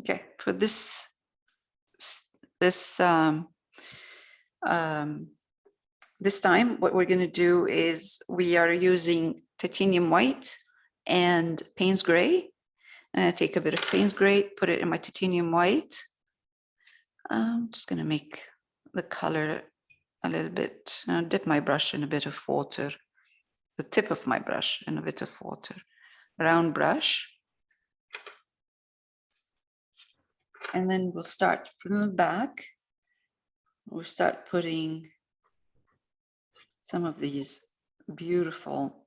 Okay, for this um, this time, what we're going to do is we are using titanium white and Payne's gray. And I take a bit of Payne's gray, put it in my titanium white. I'm just going to make the color a little bit, dip my brush in a bit of water, the tip of my brush in a bit of water, round brush. And then we'll start from the back. We'll start putting some of these beautiful.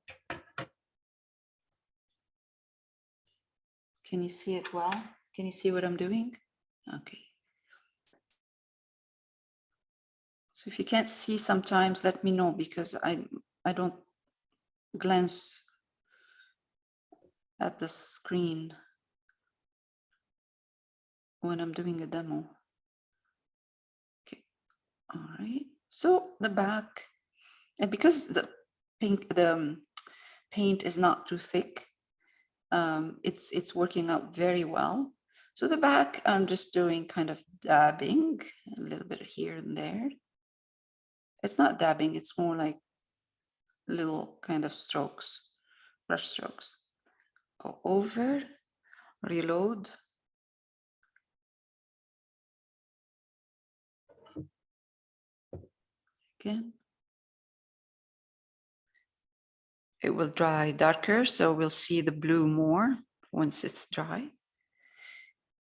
Can you see it well? Can you see what I'm doing? Okay. So if you can't see sometimes, let me know, because I don't glance at the screen when I'm doing a demo. Okay. All right. So the back, and because the paint is not too thick, it's working out very well. So the back, I'm just doing kind of dabbing a little bit here and there. It's not dabbing, it's more like little kind of strokes, brush strokes. Go over, reload. Again. It will dry darker, so we'll see the blue more once it's dry,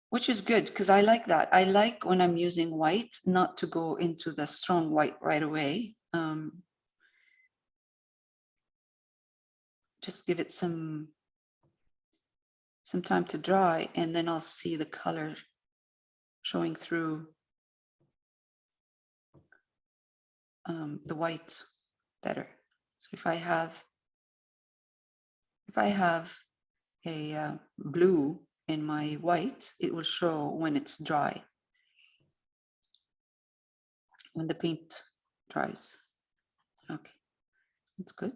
which is good because I like that. I like when I'm using white not to go into the strong white right away. Just give it some time to dry, and then I'll see the color showing through the white better. So if I have a blue in my white, it will show when it's dry, when the paint dries. Okay, that's good.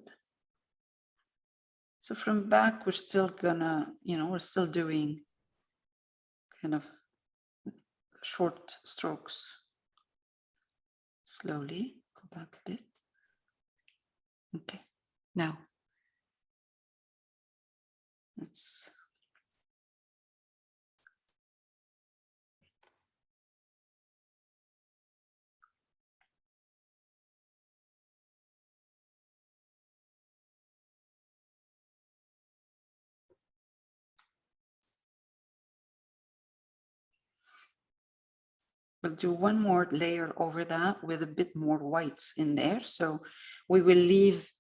So from back, we're still gonna, we're still doing kind of short strokes. Slowly, go back a bit. Okay, now let's we'll do one more layer over that with a bit more whites in there. So we will leave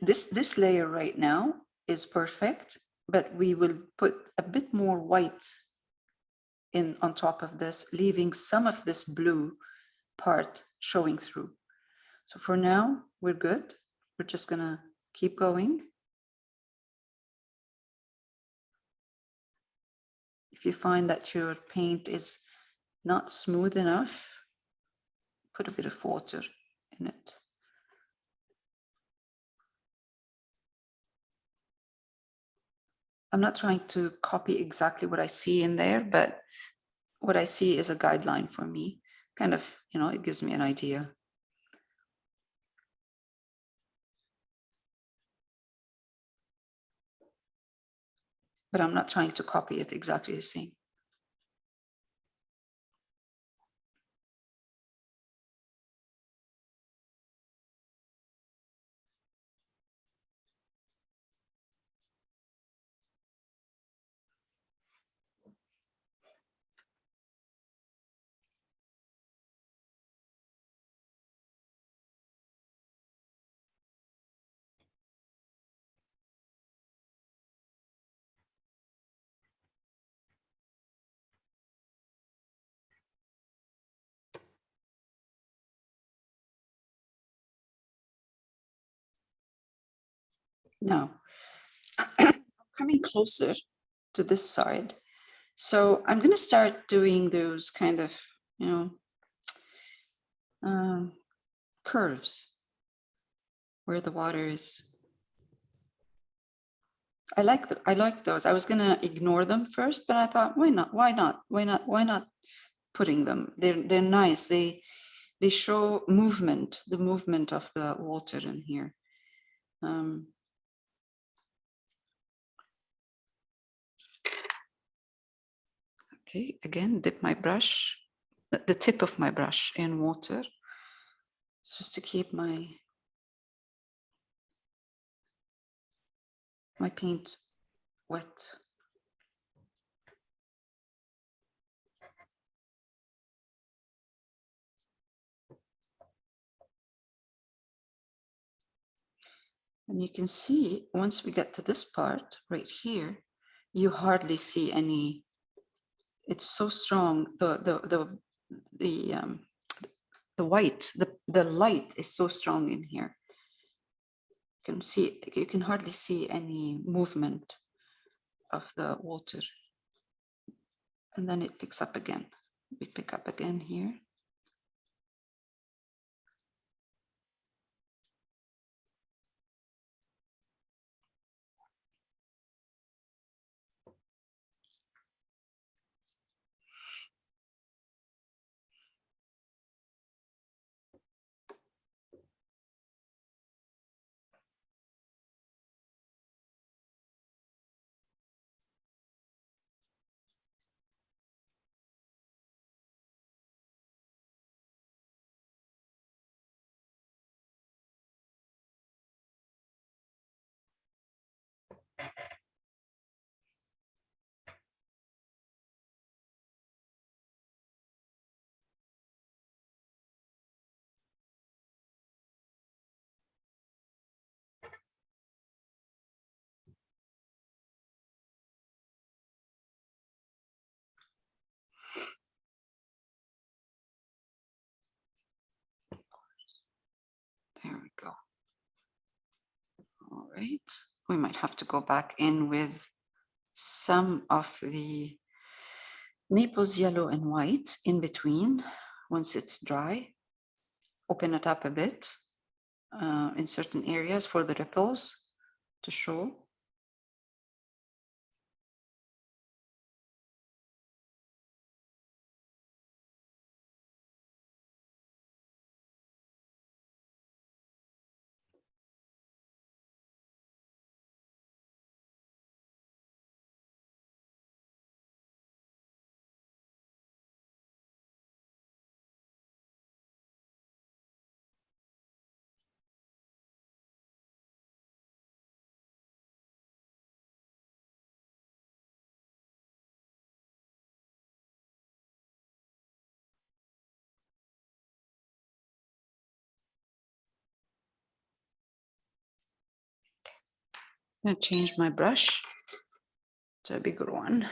this layer right now is perfect, but we will put a bit more white in on top of this, leaving some of this blue part showing through. So for now, we're good. We're just gonna keep going. If you find that your paint is not smooth enough, put a bit of water in it. I'm not trying to copy exactly what I see in there, but what I see is a guideline for me. Kind of, it gives me an idea. But I'm not trying to copy it exactly the same. Now, coming closer to this side. So I'm going to start doing those kind of, curves where the water is I like those. I was gonna ignore them first, but I thought, why not? Why not? Why not? Why not putting them? They're nice. They show movement, the movement of the water in here. Okay, again, dip my brush, the tip of my brush in water, just to keep my paint wet. And you can see, once we get to this part right here, you hardly see any. It's so strong. The white, the light is so strong in here. You can hardly see any movement of the water. And then it picks up again. We pick up again here. There we go. All right. We might have to go back in with some of the Naples yellow and white in between once it's dry. Open it up a bit in certain areas for the ripples to show. I'm going to change my brush to a bigger one.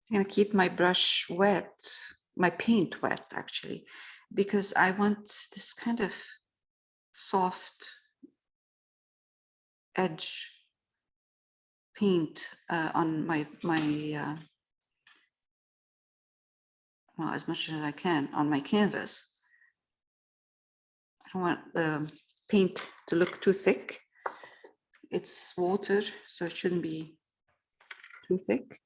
I'm going to keep my brush wet, my paint wet actually, because I want this kind of soft edge paint on my well, as much as I can on my canvas. I don't want the paint to look too thick. It's water, so it shouldn't be too thick.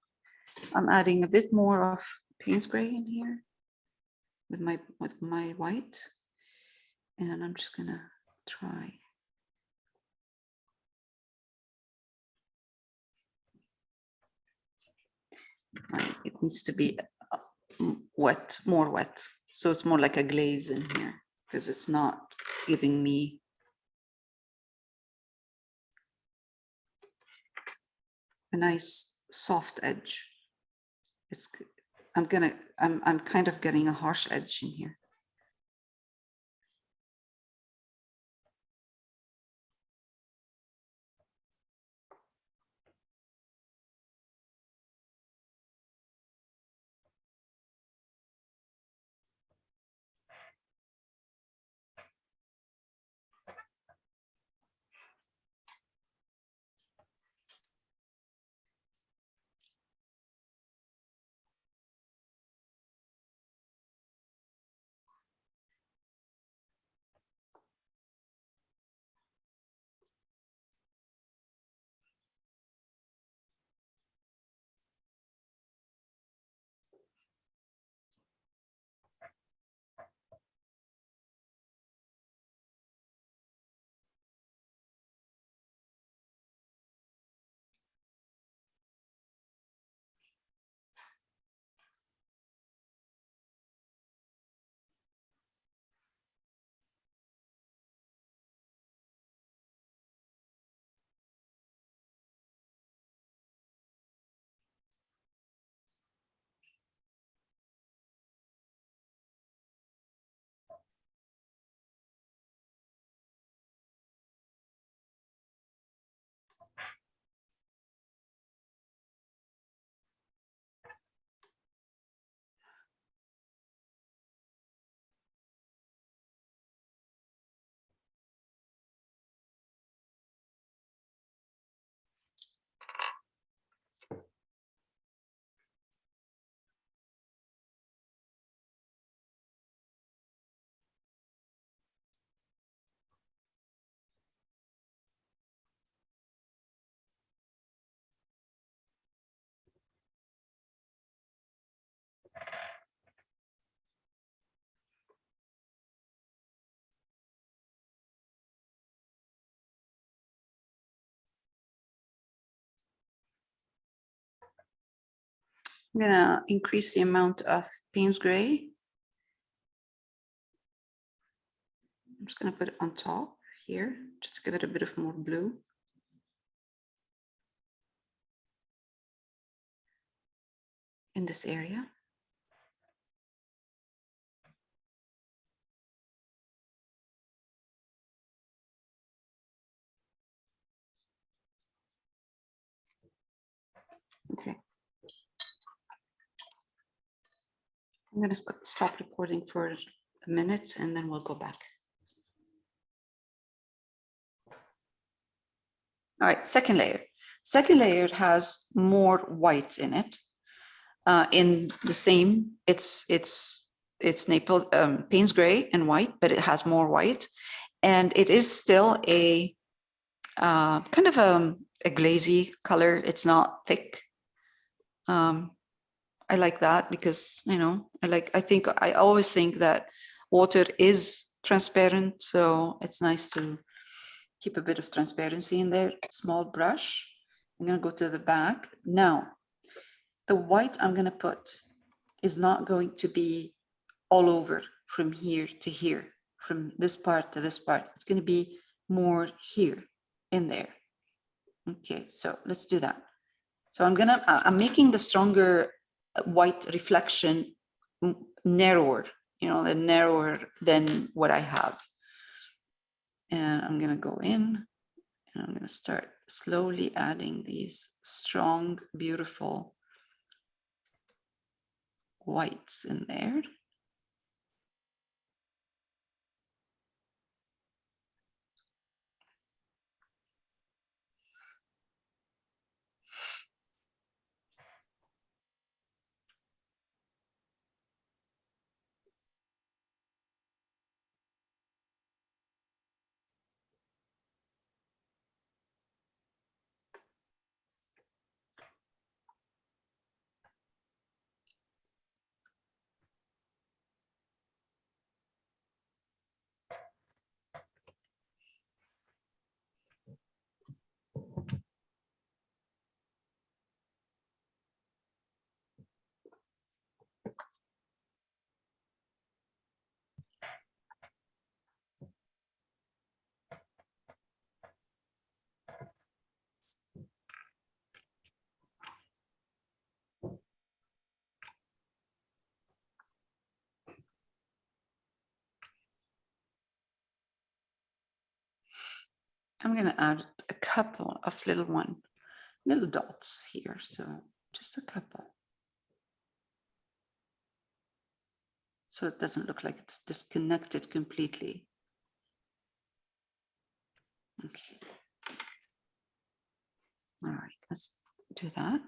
I'm adding a bit more of paint spray in here with my white, and I'm just gonna try. Right, it needs to be wet, more wet, so it's more like a glaze in here because it's not giving me a nice soft edge. It's I'm kind of getting a harsh edge in here. I'm gonna increase the amount of Payne's gray. I'm just gonna put it on top here, just to give it a bit of more blue. In this area. Okay. I'm going to stop recording for a minute and then we'll go back. All right, second layer. Second layer has more white in it. In the same, it's Naples Payne's gray and white, but it has more white, and it is still a kind of a glazy color. It's not thick. I like that because, you know, I always think that water is transparent, so it's nice to keep a bit of transparency in there. Small brush. I'm going to go to the back. Now, the white I'm going to put is not going to be all over from here to here, from this part to this part. It's going to be more here in there. Okay, so let's do that. So I'm making the stronger white reflection narrower, you know, the narrower than what I have. And I'm going to go in and I'm going to start slowly adding these strong, beautiful whites in there. I'm going to add a couple of little dots here. So just a couple. So it doesn't look like it's disconnected completely. Okay. All right, let's do that.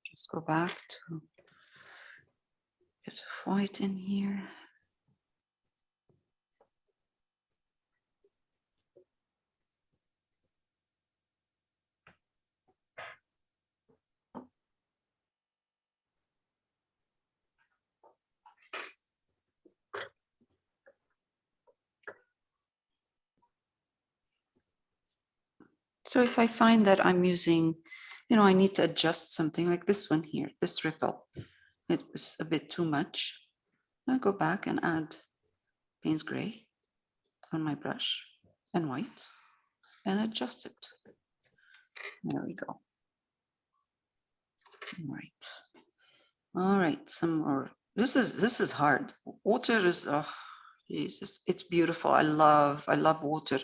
Just go back to a bit of white in here. So if I find that I'm using, I need to adjust something like this one here, this ripple, it was a bit too much. I go back and add Payne's gray on my brush and white and adjust it. There we go. All right. All right, some more. This is hard. Water is, oh, Jesus, it's beautiful. I love water,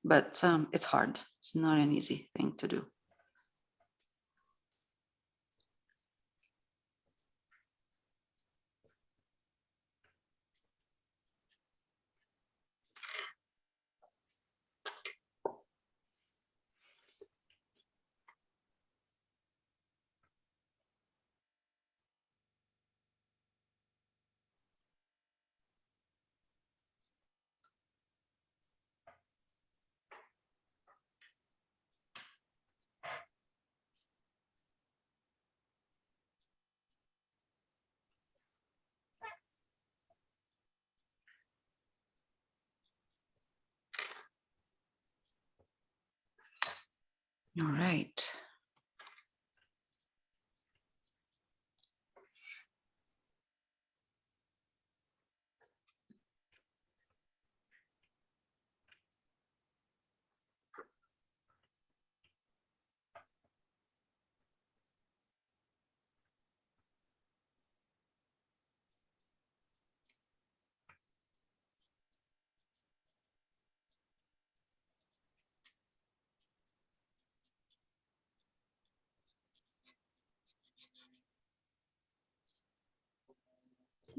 but it's hard. It's not an easy thing to do. All right.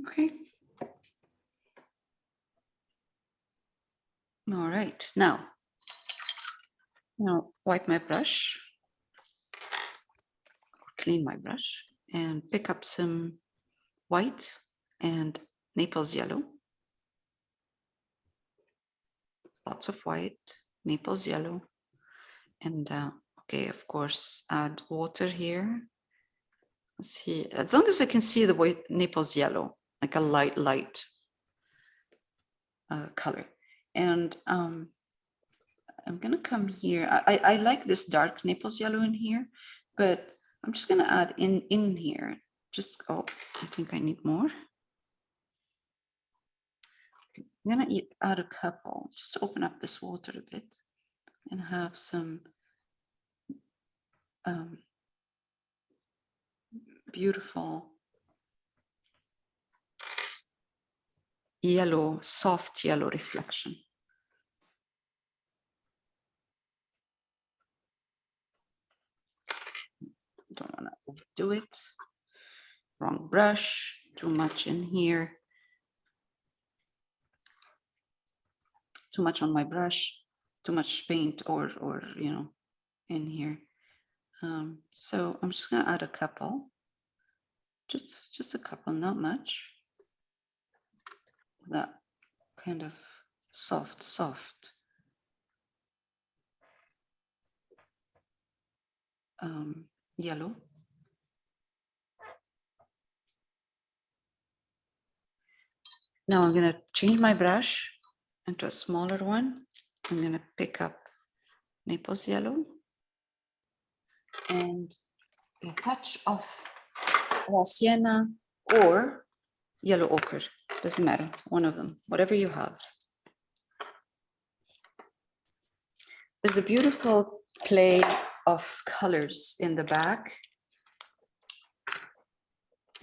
Okay. All right. Now wipe my brush, clean my brush, and pick up some white and Naples yellow. Lots of white, Naples yellow, and okay, of course, add water here. Let's see, as long as I can see the white Naples yellow, like a light color. And I'm gonna come here. I like this dark Naples yellow in here, but I'm just gonna add in here. Just, oh, I think I need more. I'm gonna add a couple, just to open up this water a bit and have some beautiful yellow, soft yellow reflection. Don't want to overdo it. Wrong brush, too much in here. Too much on my brush, too much paint or you know, in here. So I'm just gonna add a couple, just a couple, not much. That kind of soft yellow. Now I'm gonna change my brush into a smaller one. I'm gonna pick up Naples yellow and a touch of raw sienna or yellow ochre, doesn't matter, one of them, whatever you have. There's a beautiful play of colors in the back,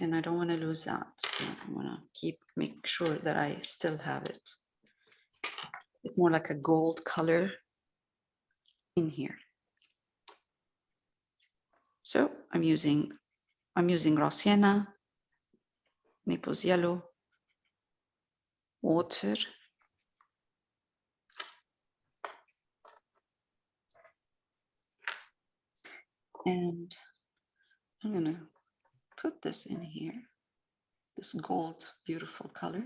and I don't want to lose that. So I want to make sure that I still have it. It's more like a gold color in here. So I'm using raw sienna, Naples yellow, water, and I'm gonna put this in here, this gold, beautiful color.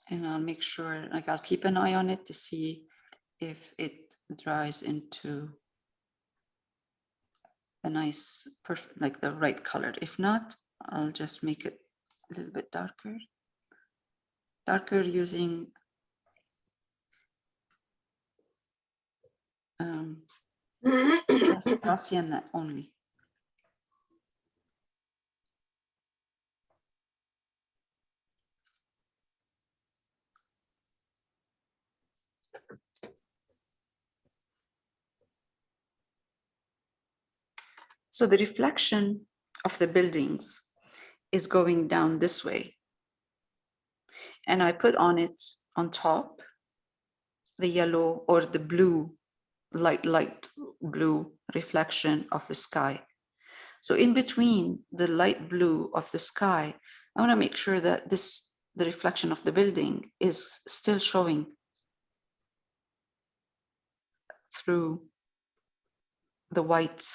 And I'll make sure, like I'll keep an eye on it to see if it dries into a nice, perfect, like the right color. If not, I'll just make it a little bit darker. Darker using raw sienna only. So the reflection of the buildings is going down this way. And I put on it, on top, the yellow or the blue, light blue reflection of the sky. So in between the light blue of the sky, I want to make sure that the reflection of the building is still showing through the white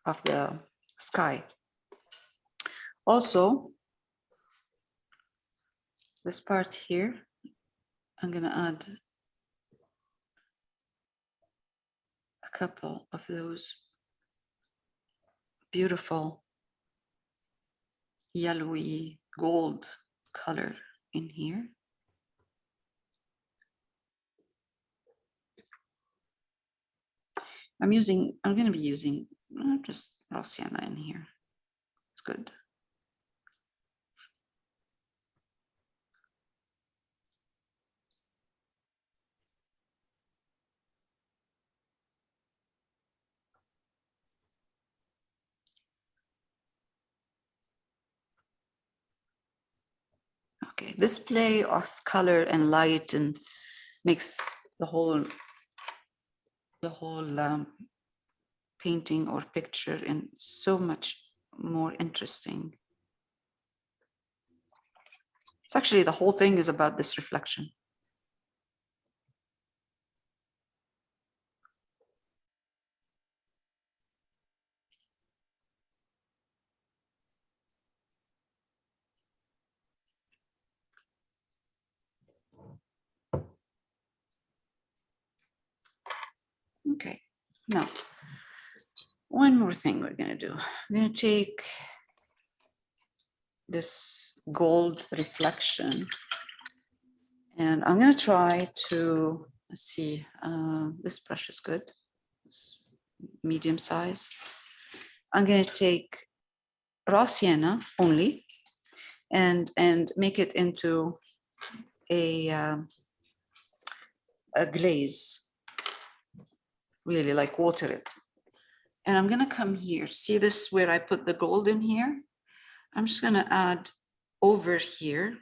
of the sky. Also, this part here, I'm going to add a couple of those beautiful yellowy gold color in here. I'm going to be using just raw sienna in here. It's good. Okay, this play of color and light and makes the whole painting or picture and so much more interesting. It's actually, the whole thing is about this reflection. Okay, now, one more thing we're gonna do. I'm gonna take this gold reflection and I'm gonna try to, let's see, this brush is good, it's medium size. I'm gonna take raw sienna only and make it into a glaze, really like water it. And I'm gonna come here, see this where I put the gold in here? I'm just gonna add over here,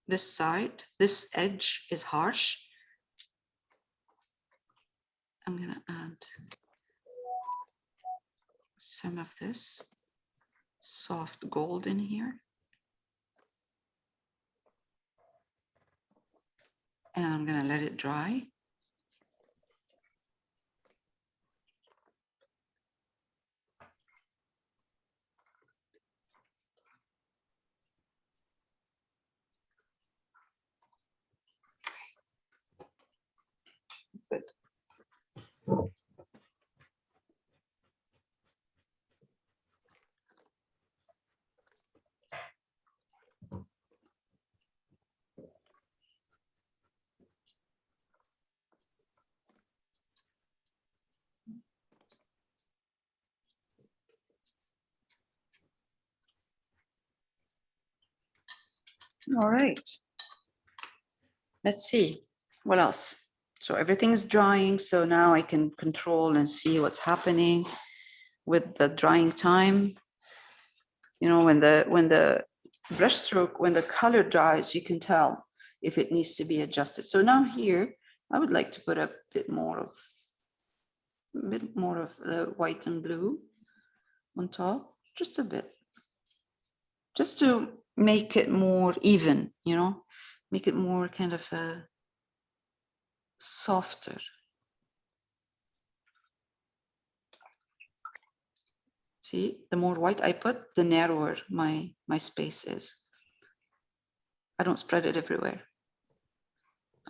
this side, this edge is harsh. I'm gonna add some of this soft gold in here. And I'm gonna let it dry. Good. All right. Let's see what else. So everything is drying. So now I can control and see what's happening with the drying time. You know, when the brush stroke, when the color dries, you can tell if it needs to be adjusted. So now here, I would like to put a bit more of the white and blue on top, just a bit, just to make it more even, you know, make it more kind of softer. See, the more white I put, the narrower my space is. I don't spread it everywhere.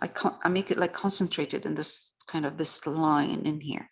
I make it like concentrated in this kind of this line in here.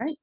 Right.